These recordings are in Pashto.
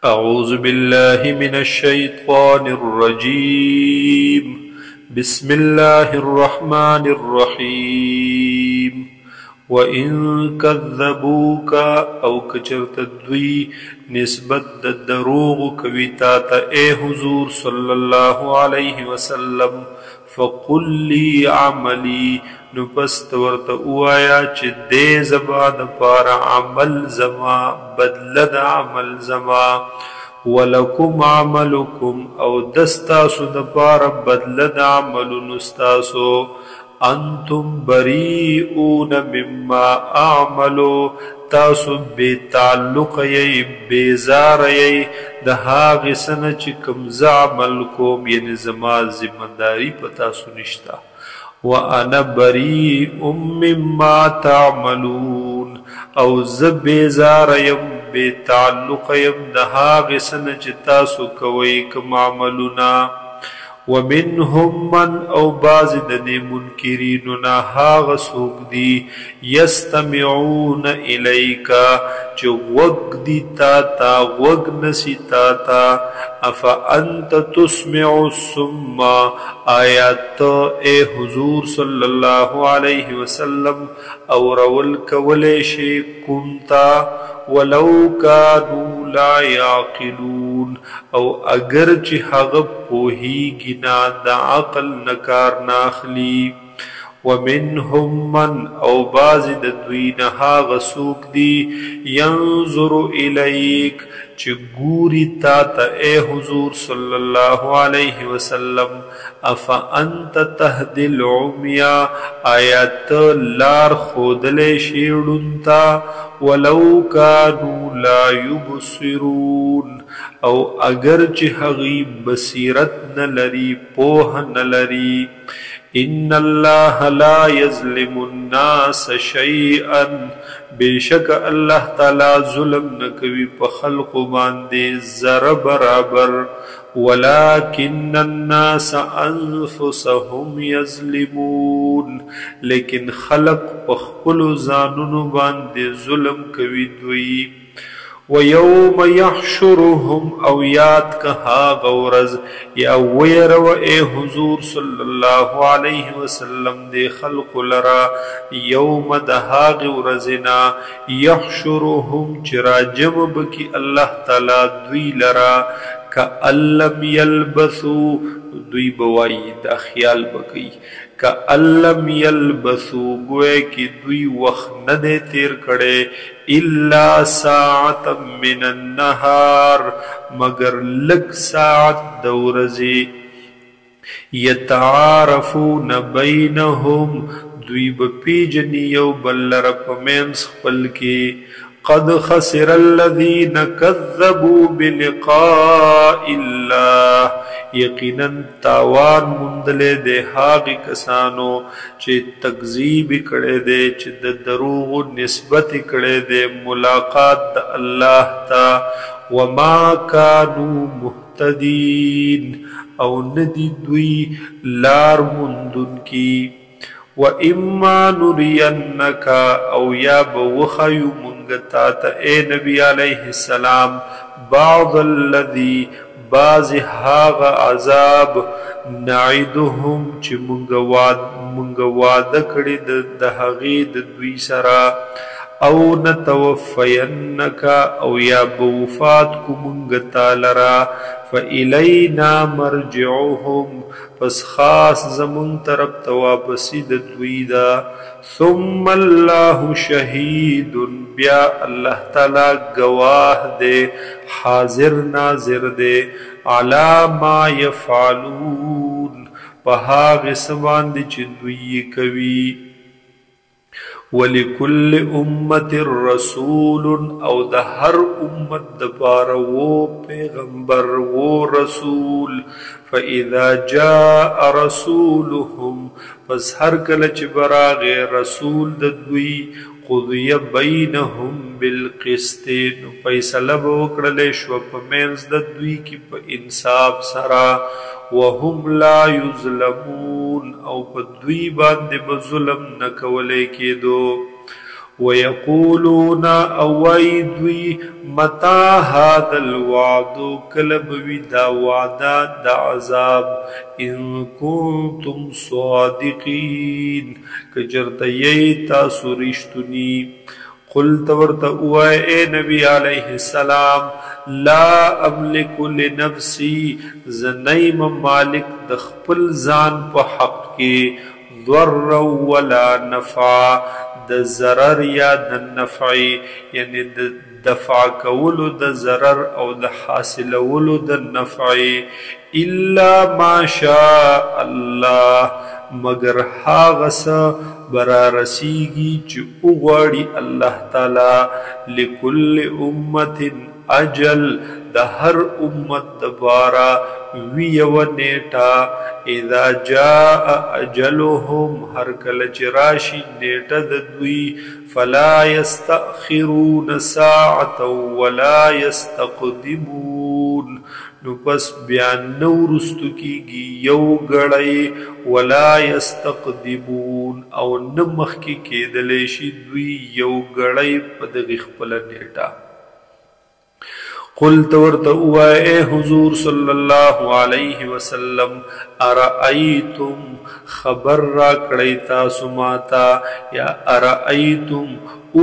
أعوذ بالله من الشيطان الرجيم. بسم الله الرحمن الرحيم. وإن كذبوك أو كچرت دوی نسبت دروغ کویتا تا اے حضور صلی اللہ علیہ وسلم فقل لی عملی نپست ورت اوایا چی دے زبان پارا عمل زما بدلد عمل زما ولکم عملکم او دستاسو دپارا بدلد عمل نستاسو انتم بریئون مما اعملو تاسو بے تعلق یی بیزار یی دہا غسن چکم زعمل کوم یعنی زما ذمہ پتاسو نشتا وانا بریئ مما تعملون او زب بیزار یم بے تعلق یم دہا غسن چتاسو کوئی کم عملنا ومنهم من او باز دنی منکریننا هاغ سوک دی یستمعون الیکا چو وگ دی تا وگ نسی تا افا انت تسمع السم آیات اے حضور صلی اللہ علیہ وسلم او رول کولیشی کنتا ولو کانو لا یعقلون او اگر چی حغب پوہی گنا دا عقل نکار ناخلی ومنهم من او باز دوین هاغ سوک دی ینظر الیک چی گوری تا اے حضور صلی اللہ علیہ وسلم افا انت تهدی العمیا آیات لار خودلے شیڑنتا ولو کانو لا یبصرون او اگر چی حغی بصیرت نلری پوہ نلری ان اللہ لا یظلم الناس شیئا بے شک اللہ تعالی ظلم نکوی پا خلق باندے ذر برابر ولكن الناس انفسهم یظلمون لیکن خلق پخپلو زانونو باندے ظلم کوی دوی وَيَوْمَ يَحْشُرُهُمْ او یاد کہا غورز یا ویرو اے حضور صلی اللہ علیہ وسلم دے خلق لرا یوم دہا غورزنا یحشرهم چرا جمب کی اللہ تعالی دوی لرا کَأَلَّمْ يَلْبَثُوا دوی بوائی دا خیال بکی کَأَلَّمْ يَلْبَثُوا گوئے کی دوی وقت ندے تیر کڑے اِلَّا سَاعَةً مِّنَ النَّهَارِ مگر لگ ساعت دورزی یتعارفون بینہم دوی بپی جنیو بلر پمینس خپل کی قد خسر الذین کذبوا بلقاء اللہ یقیناً تاوان مندلے دے ہاغی کسانو چے تکذیب کڑے دے چے دروغ نسبت کڑے دے ملاقات دا اللہ تا وما کانوا مہتدین او ندی دوی لار مندن کی وَإِمَّا نُرِيَنَّكَ او یا بوخیو منگتا تا اے نبی علیہ السلام بعض الذی باز هاغ عذاب نعیدهم چی منگ وعدکڑی دہغی دوی سرا او نتوفینک او یا بوفات کو منگتا لرا فَإِلَيْنَا مَرْجِعُهُمْ پس خاص زمون طرف توابسی دویدا ثم اللہ شہید بیا اللہ تعالی گواہ دے حاضر ناظر دے علی ما یفعلون پہاغ سبان دی چدوی کوی وَلِكُلِّ أُمَّةٍ رَسُولٌ او دا ہر امت دپار وہ پیغمبر وہ رسول فَإِذَا جَاءَ رَسُولُهُمْ پس ہر کلچ براغ رسول ددوی قضی بینہم بالقسط نو فیصلہ بوکڑلے شو پمینز ددوی کی پا انصاف سرا وهم لا یظلمون او پا دوی باندے بظلم نکولے کے دو ويقولون اويدوي متى هذا الوعد كلبوي دا وعدا دا عذاب ان كنتم صادقين كجرتيي تاسو رشتني قلت ورتا اے نبی علیہ السلام لا املک لنفسی زنیم مالک دخپل زان پا حق کی ضر ولا نفع د ضرر یا د نفع یعنی د دفع کولو د ضرر او د حاصلولو د نفع الا ما شاء الله مگر هاغس برا رسیگی چی اغاڑی اللہ تعالی لکل امت اجل د هر امت دبارا ویو نیٹا اذا جاء اجلهم هر کلچ راشی نیٹا ددوی فلا يستأخرون ساعتا ولا يستقدمون نو پس بیان نورستو کیگی یو گڑائی ولا يستقدمون او نمخ کی کیدلیشی دوی یو گڑائی پدغی خپل نیٹا قلت ورتوا اے حضور صلی اللہ علیہ وسلم ارائیتم خبر را کڑی تاسو ماتا یا ارائیتم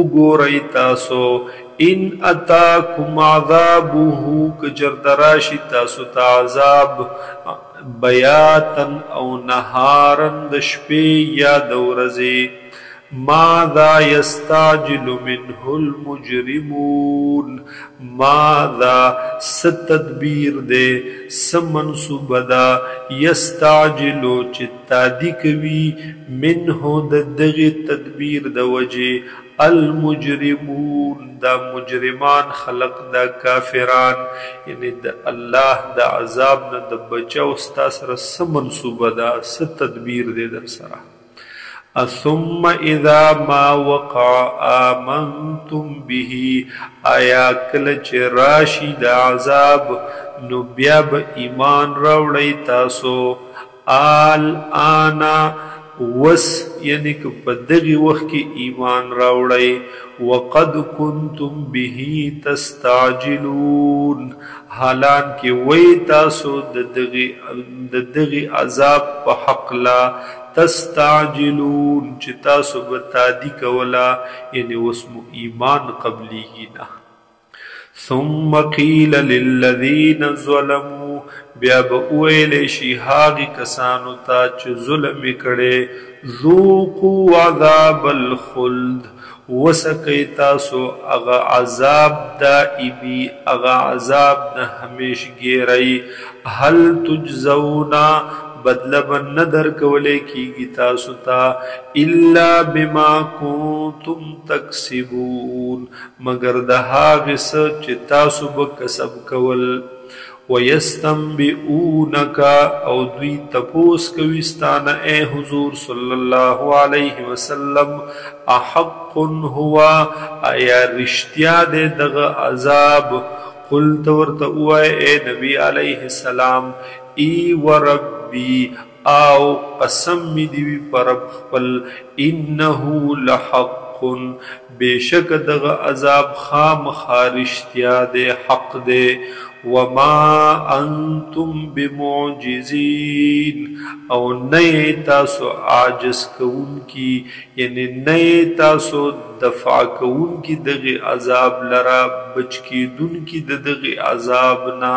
اگوری تاسو ان اتاکم عذابه کجردراشی تاسو تا عذاب بیاتا او نهارا دشپی یا دورزی ماذا يستعجل منه المجرمون ماذا ستدبیر دے سمنصوب دا یستعجلو چتادی کوي منه دغی تدبیر دا وجه المجرمون دا مجرمان خلق دا کافران یعنی دا اللہ دا عذاب نا دا بچا استا سر سمنصوب دا ستدبیر دے در سرا ثم اذا ما وقع آمنتم به آیا کلچ راشی دا عذاب نو بیا با ایمان راوڑی تاسو آل آنا وس یعنی کہ پدغی وقت کی ایمان راوڑی وقد کنتم به تستعجلون حالان کی وی تاسو ددغی عذاب پا حق لا تستعجلون چتا سبتادی کولا یعنی واسم ایمان قبلینا ثم قیل للذین ظلموا بیا بأویل شیحاغی کسانو تا چه ظلم کڑے ذوقوا عذاب الخلد وسکی تاسو اغا عذاب دائمی اغا عذاب نا ہمیش گیرائی حل تجزونا بدلب ندر کولے کی گی تاسو تا الا بما کنتم تکسبون مگر دہا غص چی تاسو بکسب کول وَيَسْتَنْبِئُونَكَ او دوی تپوس کوستان اے حضور صلی اللہ علیہ وسلم احق ہوا آیا رشتیا دے دغ عذاب قلت ورتعوہ اے نبی علیہ السلام ای وربی آو قسم می دیوی پرب خپل انہو لحق بے شک دغ عذاب خام خارشتیا دے حق دے وما انتم بمعجزین او نئے تاسو عاجز کون کی یعنی نئے تاسو دفع کون کی دغ عذاب لرا بچ کی دن کی دغ عذابنا